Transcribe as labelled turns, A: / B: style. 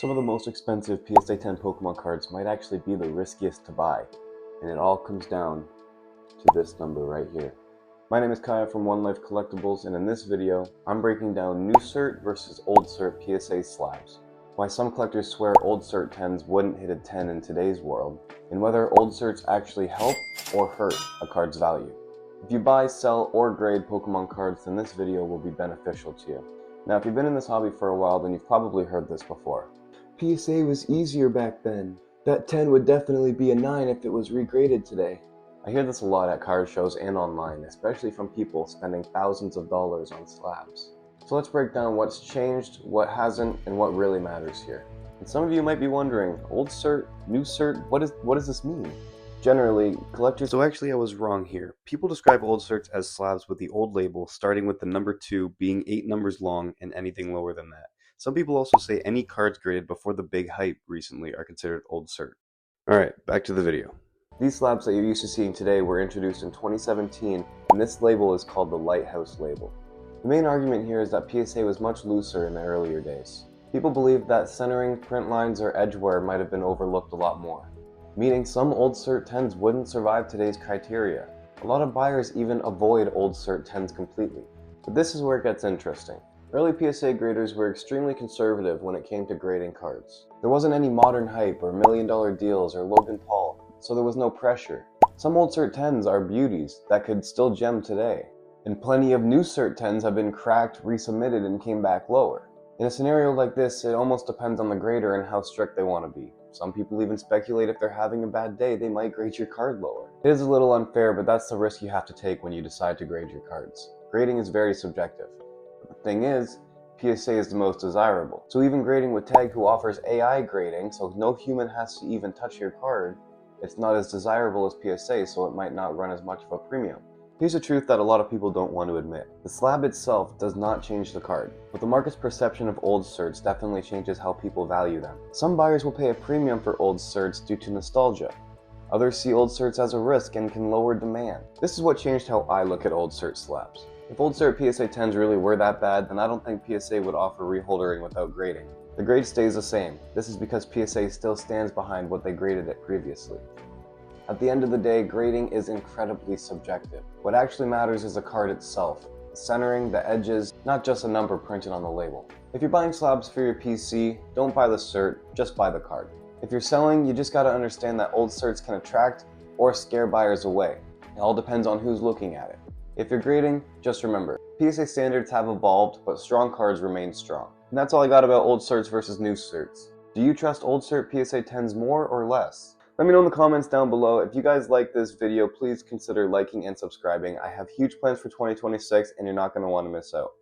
A: Some of the most expensive PSA 10 Pokemon cards might actually be the riskiest to buy, and it all comes down to this number right here. My name is Kaya from OneLife Collectibles, and in this video, I'm breaking down new Cert versus Old Cert PSA slabs, why some collectors swear Old Cert 10s wouldn't hit a 10 in today's world, and whether Old Certs actually help or hurt a card's value. If you buy, sell, or grade Pokemon cards, then this video will be beneficial to you. Now, if you've been in this hobby for a while, then you've probably heard this before. PSA was easier back then. That 10 would definitely be a 9 if it was regraded today. I hear this a lot at card shows and online, especially from people spending thousands of dollars on slabs. So let's break down what's changed, what hasn't, and what really matters here. And some of you might be wondering, Old Cert, New Cert, what does this mean? Generally, collectors... So actually I was wrong here. People describe Old Certs as slabs with the old label, starting with the number 2 being 8 numbers long and anything lower than that. Some people also say any cards graded before the big hype recently are considered Old Cert. Alright, back to the video. These slabs that you're used to seeing today were introduced in 2017, and this label is called the Lighthouse label. The main argument here is that PSA was much looser in the earlier days. People believed that centering, print lines, or edge wear might have been overlooked a lot more, meaning some Old Cert 10s wouldn't survive today's criteria. A lot of buyers even avoid Old Cert 10s completely. But this is where it gets interesting. Early PSA graders were extremely conservative when it came to grading cards. There wasn't any modern hype or million-dollar deals or Logan Paul, so there was no pressure. Some Old Cert 10s are beauties that could still gem today, and plenty of new Cert 10s have been cracked, resubmitted, and came back lower. In a scenario like this, it almost depends on the grader and how strict they want to be. Some people even speculate if they're having a bad day, they might grade your card lower. It is a little unfair, but that's the risk you have to take when you decide to grade your cards. Grading is very subjective. The thing is, PSA is the most desirable. So even grading with Tag, who offers AI grading, so no human has to even touch your card, it's not as desirable as PSA, so it might not run as much of a premium. Here's a truth that a lot of people don't want to admit. The slab itself does not change the card, but the market's perception of Old Certs definitely changes how people value them. Some buyers will pay a premium for Old Certs due to nostalgia. Others see Old Certs as a risk and can lower demand. This is what changed how I look at Old Cert slabs. If Old Cert PSA 10s really were that bad, then I don't think PSA would offer reholdering without grading. The grade stays the same. This is because PSA still stands behind what they graded it previously. At the end of the day, grading is incredibly subjective. What actually matters is the card itself, the centering, the edges, not just a number printed on the label. If you're buying slabs for your PC, don't buy the cert, just buy the card. If you're selling, you just gotta understand that Old Certs can attract or scare buyers away. It all depends on who's looking at it. If you're grading, just remember, PSA standards have evolved, but strong cards remain strong. And that's all I got about Old Certs versus new Certs. Do you trust Old Cert PSA 10s more or less? Let me know in the comments down below. If you guys like this video, please consider liking and subscribing. I have huge plans for 2026 and you're not going to want to miss out.